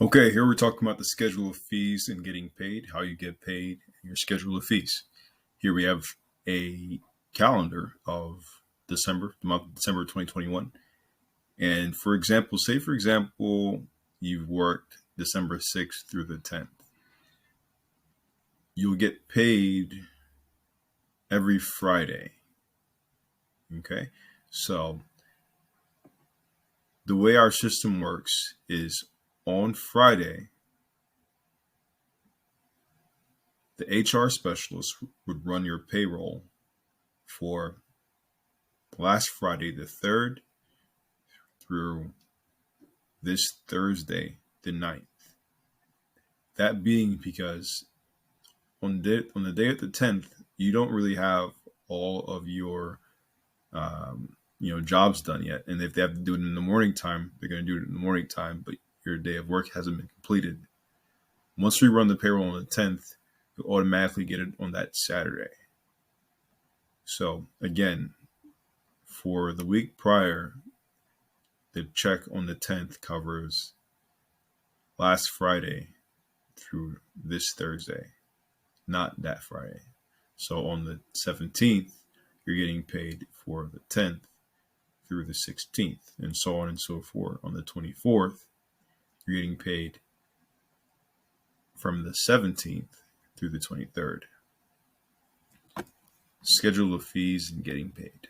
Okay, here we're talking about the schedule of fees and getting paid, how you get paid, and your schedule of fees. Here we have a calendar of December, the month of December 2021. And for example, you've worked December 6th through the 10th. You'll get paid every Friday. Okay, so the way our system works is on Friday, the HR specialist would run your payroll for last Friday, the 3rd, through this Thursday, the 9th. That being because on the day of the 10th, you don't really have all of your jobs done yet. And if they have to do it in the morning time, they're going to do it in the morning time, but your day of work hasn't been completed. Once we run the payroll on the 10th, you'll automatically get it on that Saturday. So again, for the week prior, the check on the 10th covers last Friday through this Thursday, not that Friday. So on the 17th, you're getting paid for the 10th through the 16th, and so on and so forth. On the 24th, you're getting paid from the 17th through the 23rd. Schedule of fees and getting paid.